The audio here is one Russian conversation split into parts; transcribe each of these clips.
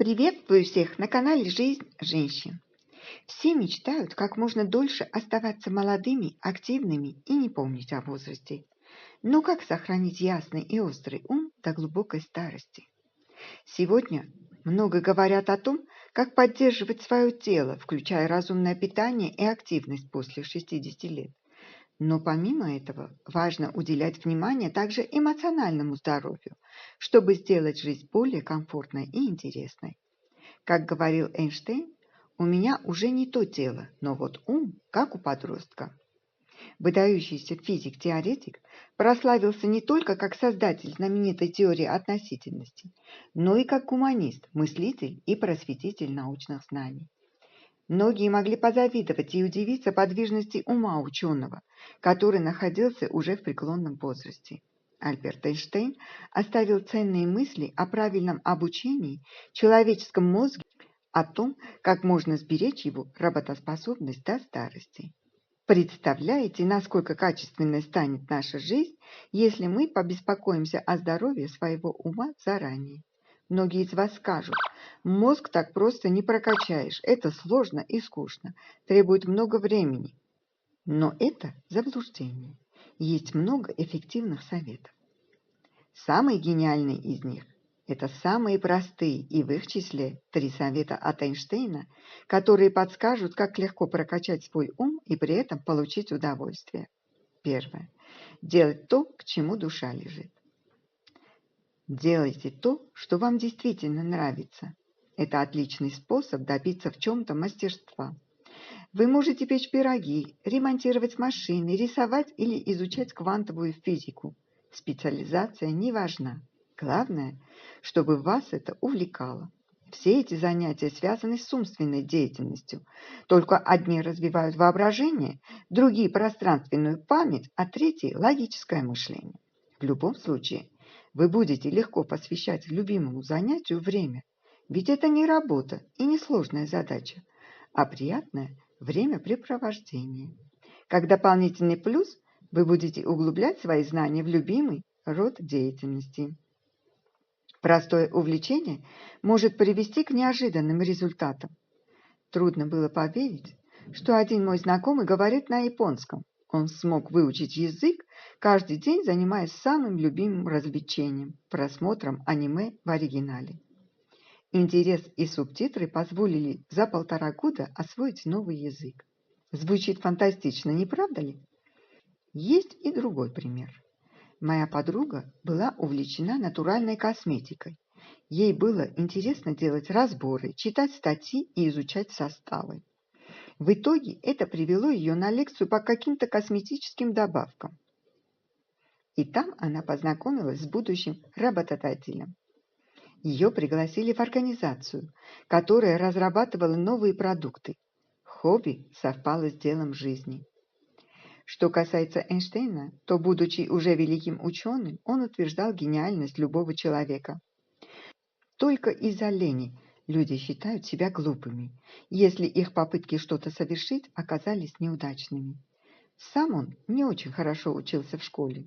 Приветствую всех на канале «Жизнь женщин». Все мечтают как можно дольше оставаться молодыми, активными и не помнить о возрасте. Но как сохранить ясный и острый ум до глубокой старости? Сегодня много говорят о том, как поддерживать свое тело, включая разумное питание и активность после 60 лет. Но помимо этого важно уделять внимание также эмоциональному здоровью, чтобы сделать жизнь более комфортной и интересной. Как говорил Эйнштейн, у меня уже не то тело, но вот ум, как у подростка. Выдающийся физик-теоретик прославился не только как создатель знаменитой теории относительности, но и как гуманист, мыслитель и просветитель научных знаний. Многие могли позавидовать и удивиться подвижности ума ученого, который находился уже в преклонном возрасте. Альберт Эйнштейн оставил ценные мысли о правильном обучении, человеческом мозге, о том, как можно сберечь его работоспособность до старости. Представляете, насколько качественной станет наша жизнь, если мы побеспокоимся о здоровье своего ума заранее? Многие из вас скажут: мозг так просто не прокачаешь, это сложно и скучно, требует много времени. Но это заблуждение. Есть много эффективных советов. Самые гениальные из них – это самые простые, и в их числе 3 совета от Эйнштейна, которые подскажут, как легко прокачать свой ум и при этом получить удовольствие. Первое. Делать то, к чему душа лежит. Делайте то, что вам действительно нравится. Это отличный способ добиться в чем-то мастерства. Вы можете печь пироги, ремонтировать машины, рисовать или изучать квантовую физику. Специализация не важна. Главное, чтобы вас это увлекало. Все эти занятия связаны с умственной деятельностью. Только одни развивают воображение, другие – пространственную память, а третьи – логическое мышление. В любом случае, вы будете легко посвящать любимому занятию время, ведь это не работа и не сложная задача, а приятное времяпрепровождение. Как дополнительный плюс вы будете углублять свои знания в любимый род деятельности. Простое увлечение может привести к неожиданным результатам. Трудно было поверить, что один мой знакомый говорит на японском. Он смог выучить язык, каждый день занимаясь самым любимым развлечением – просмотром аниме в оригинале. Интерес и субтитры позволили за 1,5 года освоить новый язык. Звучит фантастично, не правда ли? Есть и другой пример. Моя подруга была увлечена натуральной косметикой. Ей было интересно делать разборы, читать статьи и изучать составы. В итоге это привело ее на лекцию по каким-то косметическим добавкам. И там она познакомилась с будущим работодателем. Ее пригласили в организацию, которая разрабатывала новые продукты. Хобби совпало с делом жизни. Что касается Эйнштейна, то, будучи уже великим ученым, он утверждал гениальность любого человека. Только из-за лени люди считают себя глупыми, если их попытки что-то совершить оказались неудачными. Сам он не очень хорошо учился в школе,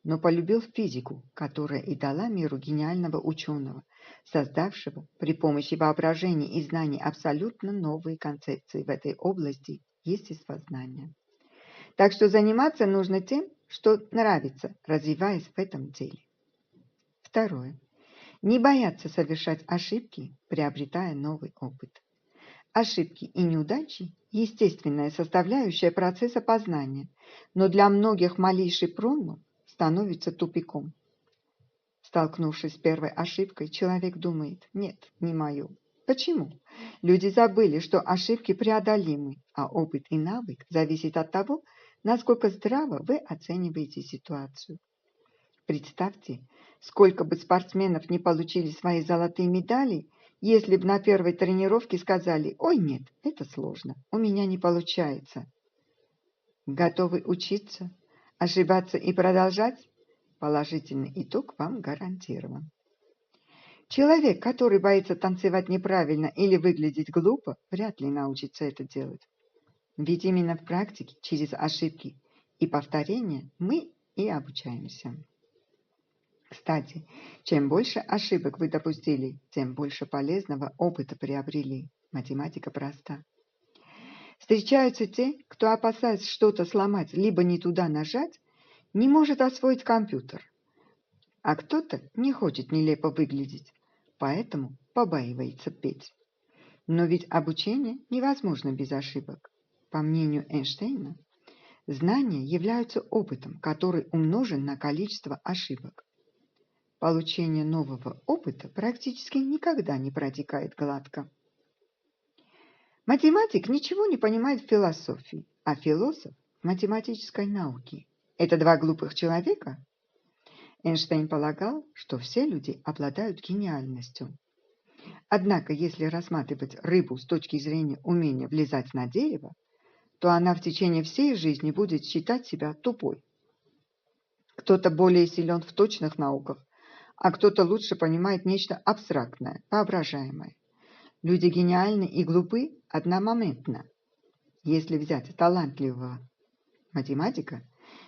но полюбил физику, которая и дала миру гениального ученого, создавшего при помощи воображения и знаний абсолютно новые концепции в этой области естествознания. Так что заниматься нужно тем, что нравится, развиваясь в этом деле. Второе. Не бояться совершать ошибки, приобретая новый опыт. Ошибки и неудачи – естественная составляющая процесса познания, но для многих малейший промах становится тупиком. Столкнувшись с первой ошибкой, человек думает: нет, не мое. Почему? Люди забыли, что ошибки преодолимы, а опыт и навык зависят от того, насколько здраво вы оцениваете ситуацию. Представьте, сколько бы спортсменов не получили свои золотые медали, если бы на первой тренировке сказали: ой, нет, это сложно, у меня не получается. Готовы учиться, ошибаться и продолжать? Положительный итог вам гарантирован. Человек, который боится танцевать неправильно или выглядеть глупо, вряд ли научится это делать. Ведь именно в практике, через ошибки и повторения мы и обучаемся. Кстати, чем больше ошибок вы допустили, тем больше полезного опыта приобрели. Математика проста. Встречаются те, кто, опасаясь что-то сломать либо не туда нажать, не может освоить компьютер, а кто-то не хочет нелепо выглядеть, поэтому побаивается петь. Но ведь обучение невозможно без ошибок. По мнению Эйнштейна, знания являются опытом, который умножен на количество ошибок. Получение нового опыта практически никогда не протекает гладко. Математик ничего не понимает в философии, а философ – в математической науке. Это два глупых человека? Эйнштейн полагал, что все люди обладают гениальностью. Однако, если рассматривать рыбу с точки зрения умения влезать на дерево, то она в течение всей жизни будет считать себя тупой. Кто-то более силен в точных науках, а кто-то лучше понимает нечто абстрактное, воображаемое. Люди гениальны и глупы одномоментно. Если взять талантливого математика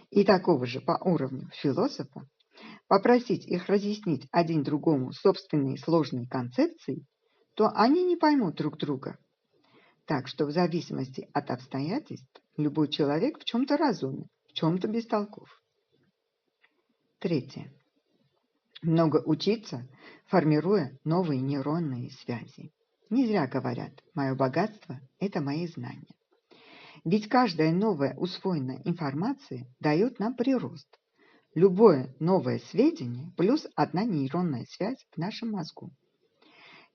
и такого же по уровню философа, попросить их разъяснить один другому собственные сложные концепции, то они не поймут друг друга. Так что в зависимости от обстоятельств любой человек в чем-то разумен, в чем-то бестолков. Третье. Много учиться, формируя новые нейронные связи. Не зря говорят, мое богатство – это мои знания. Ведь каждая новая усвоенная информация дает нам прирост. Любое новое сведение плюс одна нейронная связь в нашем мозгу.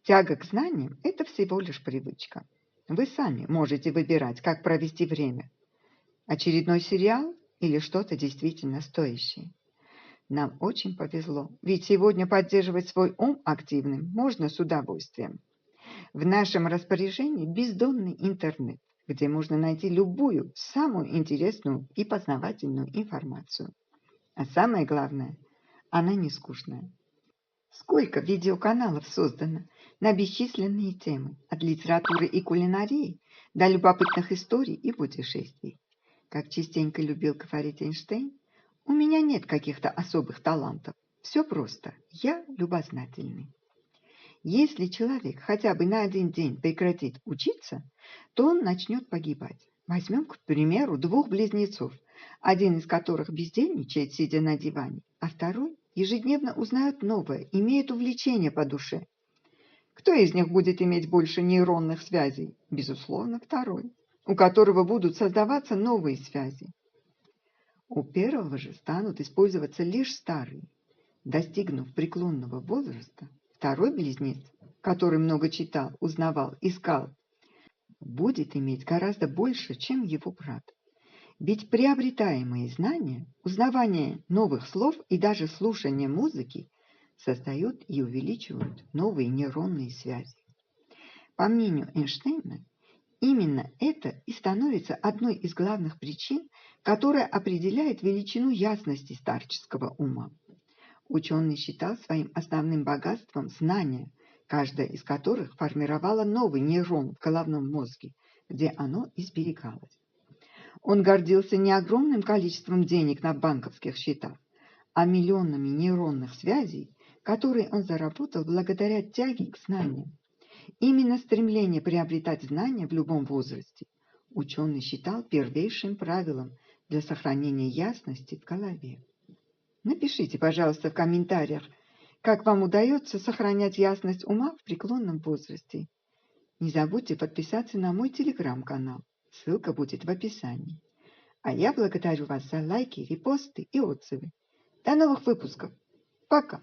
Тяга к знаниям – это всего лишь привычка. Вы сами можете выбирать, как провести время. Очередной сериал или что-то действительно стоящее. Нам очень повезло, ведь сегодня поддерживать свой ум активным можно с удовольствием. В нашем распоряжении бездонный интернет, где можно найти любую, самую интересную и познавательную информацию. А самое главное, она не скучная. Сколько видеоканалов создано на бесчисленные темы, от литературы и кулинарии до любопытных историй и путешествий. Как частенько любил говорить Эйнштейн, у меня нет каких-то особых талантов. Все просто. Я любознательный. Если человек хотя бы на один день прекратит учиться, то он начнет погибать. Возьмем, к примеру, двух близнецов, один из которых бездельничает, сидя на диване, а второй ежедневно узнает новое, имеет увлечение по душе. Кто из них будет иметь больше нейронных связей? Безусловно, второй, у которого будут создаваться новые связи. У первого же станут использоваться лишь старые. Достигнув преклонного возраста, второй близнец, который много читал, узнавал, искал, будет иметь гораздо больше, чем его брат. Ведь приобретаемые знания, узнавание новых слов и даже слушание музыки создают и увеличивают новые нейронные связи. По мнению Эйнштейна, именно это и становится одной из главных причин, которая определяет величину ясности старческого ума. Ученый считал своим основным богатством знания, каждая из которых формировала новый нейрон в головном мозге, где оно и сберегалось. Он гордился не огромным количеством денег на банковских счетах, а миллионами нейронных связей, которые он заработал благодаря тяге к знаниям. Именно стремление приобретать знания в любом возрасте ученый считал первейшим правилом для сохранения ясности в голове. Напишите, пожалуйста, в комментариях, как вам удается сохранять ясность ума в преклонном возрасте. Не забудьте подписаться на мой телеграм-канал, ссылка будет в описании. А я благодарю вас за лайки, репосты и отзывы. До новых выпусков. Пока!